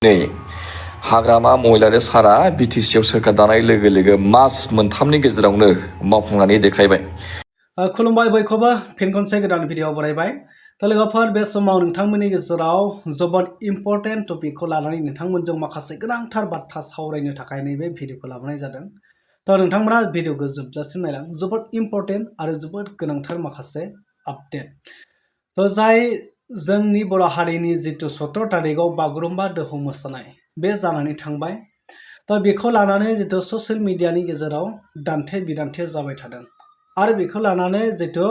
नै हाग्रामा महिलारि सारा बिटिसिआव सोरखार दानाय लोगो लोगो मास मोनथामनि गेजेरावनो मावफुंनानै देखायबाय। खुलुमबाय बयखौबो फिन खनसे गोदान भिडिअ बरायबाय। लोगोफोर बे समाव नोंथांमोननि गेजेराव जोबोद इम्पर्टेन्ट टपिकखौ लानानै नोंथांमोनजों माखासे गोनांथार बाथ्रा सावरायनो थाखाय नैबे भिडिअखौ लाबोनाय जादों। नोंथांमोना भिडिअखौ जोबजासिम नायलां, जोबोद इम्पर्टेन्ट आरो जोबोद गोनांथार माखासे आपडेट। जाय जोंनि बर' हारिनि जितु 17 तारिखआव बागुरुम्बा दोहौ मोसानाय बे जानानै थांबाय। बेखौ लानानै जितु ससियेल मिडियानि गेजेराव दान्थे बिदान्थे जाबाय थादों आरो बेखौ लानानै जितु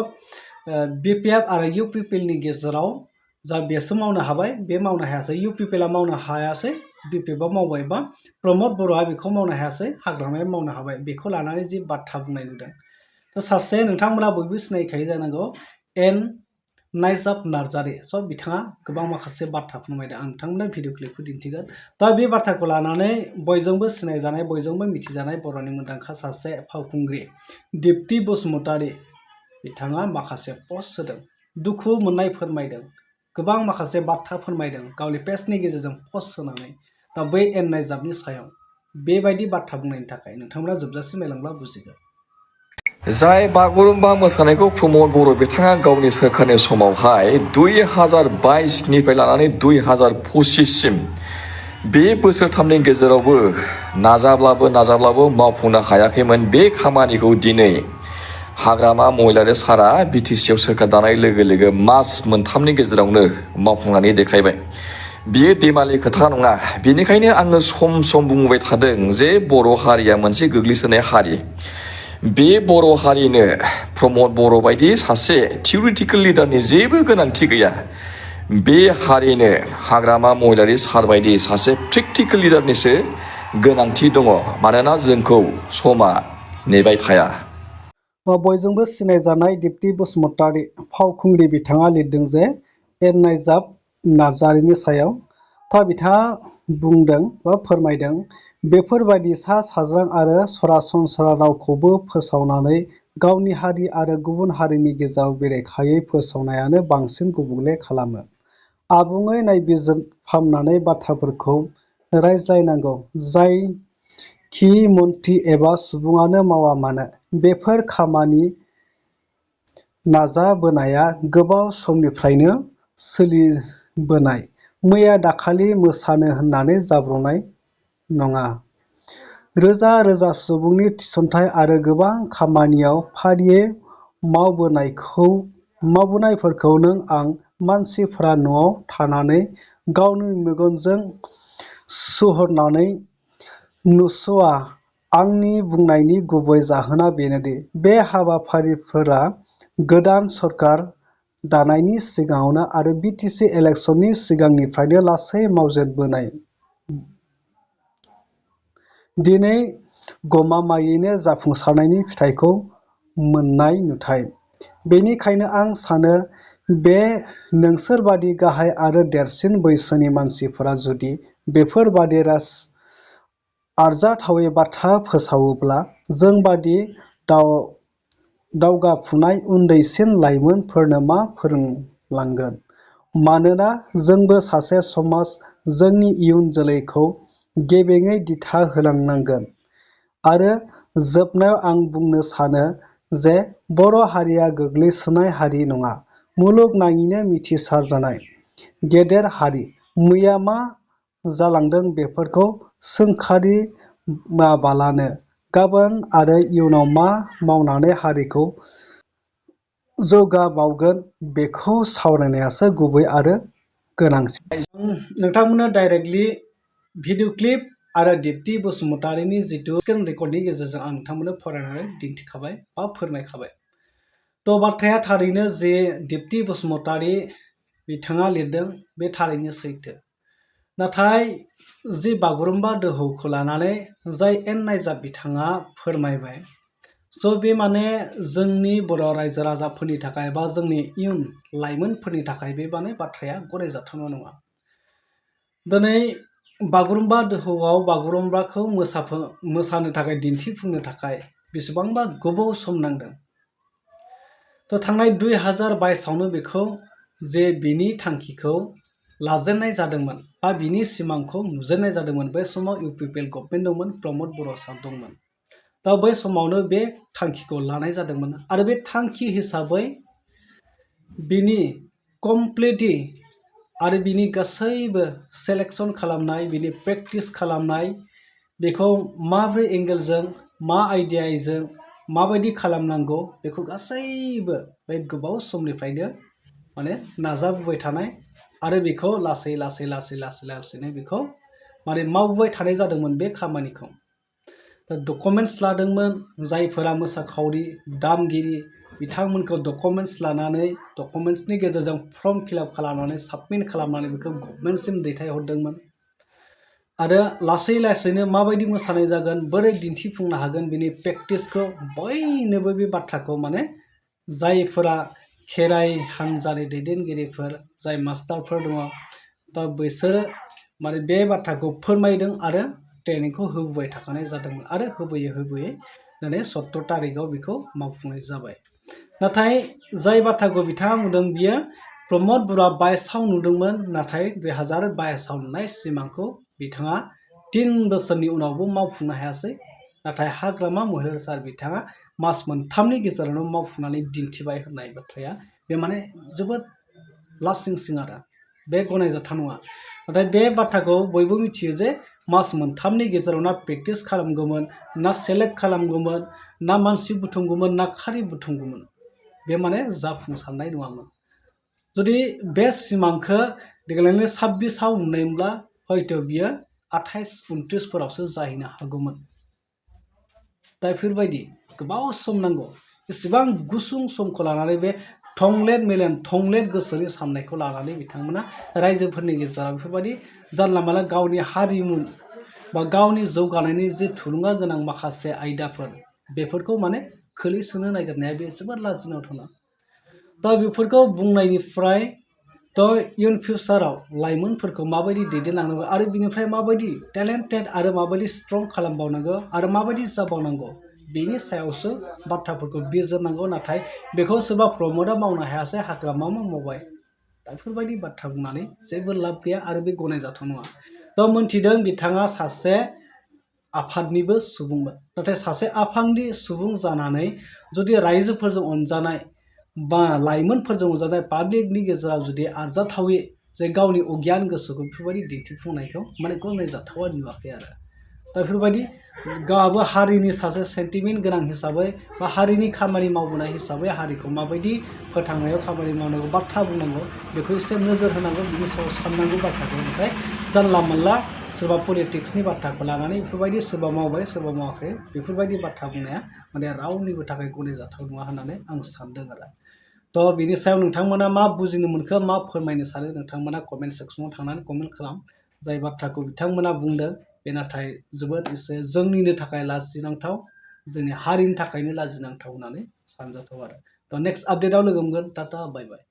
BPF आरो UPPL नि गेजेराव जा बेसो मावनो हाबाय, बे मावनो हायासै। UPPL आ मावनो हायासै, BPF आ मावबाय, बा प्रमद बर'आ बेखौ मावनो हायासै, हाग्रामाया मावनो हाबाय। बेखौ लानानै जि बाथ्रा बुंनाय नुदों। सासे नोंथांमोना बयबो सिनायखायो जानांगौ, एन नायजाब नार्जारि। बिथाङा गोबां माखासे बाथ्रा फोरमायदों। आं नोंथांमोननो भिडिअ क्लिपखौ दिन्थिगोन। बे बाथ्राखौ लानानै बयजोंबो सिनायजानाय, बयजोंबो मिथिजानाय बर'नि मुंदांखा सासे फावखुंग्रि दिप्ति बसुमतारी बिथाङा माखासे पस्ट होदों, दुखु मोननाय फोरमायदों, गोबां माखासे बाथ्रा फोरमायदों गावनि पेजनि गेजेरजों पस्ट होनानै। बै एन नायजाबनि सायाव बेबायदि बाथ्रा बुंनायनि थाखाय नोंथांमोना जोबजासिम नायलांब्ला बुजिगोन। जाय बागुरुम्बा मोसानायखौ प्रमद बर' बिथाङा गावनि सोरखारनि समावहाय 2022निफ्राय लानानै 2025सिम बे बोसोरथामनि गेजेरावबो नाजाब्लाबो मावफुंनो हायाखैमोन। बे खामानिखौ दिनै हाग्रामा महिलारि सारा बिटिसिआव सोरखार दानाय लोगो लोगो मास मोनथामनि गेजेरावनो मावफुंनानै देखायबाय। बियो देमालि खोथा नङा। बेनिखायनो आङो सम बुंबाय थादों जे बर' हारिया मोनसे गोग्लैसोनाय हारि। बे बर' हारिनो प्रमद बर' बायदि सासे थिउरिटिकेल लिडारनि जेबो गोनांथि गैया। बे हारिनो हाग्रामा महिलारि सार बायदि सासे प्रेक्टिकेल लिडारनिसो गोनांथि दङ। मानोना जोंखौ समा नेबाय थाया। बयजोंबो सिनायजानाय दिप्ति बसुमतारी फावखुंग्रि बिथाङा लिरदों जे एन नायजाब नार्जारिनि सायाव। बिथाङा बुंदों बा फोरमायदों, बेफोरबायदि सा साज्रां आरो सरासनस्रा रावखौबो फोसावनानै गावनि हारि आरो गुबुन हारिनि गेजेराव बेरेखायै फोसावनायानो बांसिन गुबुंले खालामो। आबुङै नायबिजिरफामनानै बाथ्राफोरखौ रायज्लायनांगौ। जायखि मन्थ्रि एबा सुबुङानो मावा मानो, बेफोर खामानि नाजाबोनाया गोबाव समनिफ्रायनो सोलिबोनाय। मैया दाखालि मोसानो होननानै जाब्रबनाय नङा। रोजा रोजा सुबुंनि थिसनथाइ आरो गोबां खामानियाव फारियै मावबोनायफोरखौ नों आं मानसिफोरा न'आव थानानै गावनि मेगनजों सुहरनानै नुस'आ। आंनि बुंनायनि गुबै जाहोना बेनोदि बे हाबाफारिफोरा गोदान सरकार दानायनि सिगाङावनो आरो BTC इलेक्सननि सिगांनिफ्रायनो लासै मावजेनबोनाय। दिनै गमामायैनो जाफुंसारनायनि फिथाइखौ मोननाय नुथाय। बेनिखायनो आं सानो, बे नोंसोरबादि गाहाय आरो देरसिन बैसोनि मानसिफोरा जुदि बेफोरबादि आरजाथावै बाथ्रा फोसावोब्ला जोंबादि दावगाफुनाय उन्दैसिन लाइमोनफोरनो मा फोरोंलांगोन? मानोना जोंबो सासे समाज, जोंनि इयुन जोलैखौ गेबेङै दिथा होलांनांगोन। आरो जोबनायाव आं बुंनो सानो जे बर' हारिया गोग्लैसोनाय हारि नङा, मुलुगनाङैनो मिथिसारजानाय गेदेर हारि। मैया मा जालांदों बेफोरखौ सोंखारियाबालानो गाबोन आरो इयुनाव मा मावनानै हारिखौ जौगाबावगोन बेखौ सावरायनायासो गुबै आरो गोनांसिन। नोंथांमोननो डाइरेक्टलि भिडिअ क्लिप आरो दिप्ति बसुमतारीनि जितु स्क्रिन रेकर्डनि गेजेरजों आं नोंथांमोननो फरायनानै दिन्थिखाबाय बा फोरमायखाबाय। बाथ्राया थारैनो जे दिप्ति बसुमतारी बिथाङा लिरदों, बे थारैनो सैथो। नाथाय जि बागुरुम्बा दोहौखौ लानानै जाय एन नायजाब बिथाङा फोरमायबाय, बे माने जोंनि बर' रायजो राजाफोरनि थाखाय बा जोंनि इयुन लाइमोनफोरनि थाखाय बे माने बाथ्राया गनायजाथावना नङा। दिनै बागुरुम्बा दोहौआव बागुरुम्बाखौ मोसानो थाखाय, दिन्थिफुंनो थाखाय बेसेबांबा गोबाव सम नांदों। थांनाय 2022आवनो बेखौ जे बिनि थांखिखौ लाजेननाय जादोंमोन बा बिनि सिमांखौ नुजेननाय जादोंमोन बै समाव UPPL गभर्नमेन्ट दंमोन, प्रमद बर' सार दंमोन। दा बै समावनो बे थांखिखौ लानाय जादोंमोन आरो बे थांखि हिसाबै बिनि कमप्लिटलि आरो बिनि गासैबो सेलेक्सन खालामनाय, बिनि प्रेक्टिस खालामनाय, बेखौ माब्रै एंगेलजों, मा आइडियाजों माबायदि खालामनांगौ बेखौ गासैबो बे गोबाव समनिफ्रायनो माने नाजाबोबाय थानाय आरो बेखौ लासैनो बेखौ माने मावबोबाय थानाय जादोंमोन बे खामानिखौ। डकुमेन्टस लादोंमोन, जायफोरा मोसाखावरि, दामगिरि बिथांमोनखौ डकुमेन्टस लानानै डकुमेन्टसनि गेजेरजों फर्म फिलआप खालामनानै साबमिट खालामनानै बेखौ गभर्नमेन्टसिम दैथायहरदोंमोन आरो लासैनो माबायदि मोसानाय जागोन, बोरै दिन्थिफुंनो हागोन बिनि प्रेक्टिसखौ बयनोबो बे बाथ्राखौ माने जायफोरा खेराइ हान्जानि दैदेनगिरिफोर, जाय मास्टारफोर दङ, दा बिसोरो माने बे बाथ्राखौ फोरमायदों आरो ट्रेनिंखौ होबोबाय थाखानाय जादोंमोन आरो होबोयै दिनै 17 तारिखआव बेखौ मावफुंनाय जाबाय। नाथाय जाय बाथ्राखौ बिथाङा बुंदों बियो प्रमद बर'आ 22आव नुदोंमोन, नाथाय 2022आव नुनाय सिमांखौ बिथाङा 3 बोसोरनि उनावबो मावफुंनो हायासै। नाथाय हाग्रामा महिलारी सार बिथाङा मास मोनथामनि गेजेरावनो मावफुंनानै दिन्थिबाय होननाय बाथ्राया बे माने जोबोद लासिंसिं आरो बे गनायजाथाव नङा। नाथाय बे बाथ्राखौ बयबो मिथियो जे मास मोनथामनि गेजेराव ना प्रेक्टिस खालामगौमोन, ना सेलेक्ट खालामगौमोन, ना मानसि बुथुमगौमोन, ना खारि बुथुमगौमोन, बे माने जाफुंसारनाय नङामोन। जुदि बे सिमांखौ देग्लायनो 26आव नुनायमोनब्ला हयथ' बियो 28-29फोरावसो जाहैनो हागौमोन। दा बेफोरबायदि गोबाव सम नांगौ। एसेबां गुसुं समखौ लानानै बे थंलेट मेलेम, थंलेट गोसोनि साननायखौ लानानै बिथांमोना रायजोफोरनि गेजेराव बेफोरबायदि जानला मानला गावनि हारिमु बा गावनि जौगानायनि जे थुलुंगा गोनां माखासे आयदाफोर बेफोरखौ माने खोलैसोनो नागिरनाया बे जोबोद लाजिनांथावना। दा बेफोरखौ बुंनायनिफ्राय इयुन फिउचाराव लाइमोनफोरखौ माबायदि दैदेनलांनांगौ आरो बिनिफ्राय माबायदि टेलेन्टेड आरो माबायदि स्ट्रं खालामबावनांगौ आरो माबायदि जाबावनांगौ बेनि सायावसो बाथ्राफोरखौ बिजिरनांगौ। नाथाय बेखौ सोरबा प्रमदआ मावनो हायासै, हाग्रामामा मावबाय। दा बेफोरबायदि बाथ्रा बुंनानै जेबो लाब गैया आरो बे गनायजाथाव नङा। दा मोन्थिदों बिथाङा सासे आफादनिबो सुबुंमोन, नाथाय सासे आफादनि सुबुं जानानै जुदि रायजोफोरजों अनजानाय बा लाइमोनफोरजों अनजानाय पाब्लिकनि गेजेराव जुदि आरजाथावै जे गावनि अगियान गोसोखौ बेफोरबायदि दिन्थिफुंनायखौ माने गनायजाथावा नुवाखै आरो। दा बेफोरबायदि गावहाबो हारिनि सासे सेन्टिमेन्ट गोनां हिसाबै बा हारिनि खामानि मावबोनाय हिसाबै हारिखौ माबायदि फोथांनायाव खामानि मावनांगौ, बाथ्रा बुंनांगौ बेखौ एसे नोजोर होनांगौ, बिनि सायाव साननांगौ बाथ्राखौ। नाथाय जानला मोनला सोरबा पलिटिक्सनि बाथ्राखौ लानानै बेफोरबायदि सोरबा मावबाय सोरबा मावाखै बेफोरबायदि बाथ्रा बुंनाया माने रावनिबो थाखाय गनायजाथाव नङा होननानै आं सानदों आरो। थ' बिनि सायाव नोंथांमोना मा बुजिनो मोनखो, मा फोरमायनो सानो, नोंथांमोना कमेन्ट सेक्सनाव थांनानै कमेन्ट खालाम। जाय बाथ्राखौ बिथांमोना बुंदों बे नाथाय जोबोद एसे जोंनिनो थाखाय लाजिनांथाव, जोंनि हारिनि थाखायनो लाजिनांथाव होननानै सानजाथाव आरो। थ' नेक्स्ट आपडेटआव लोगो मोनगोन। टाटा, बाय बाय।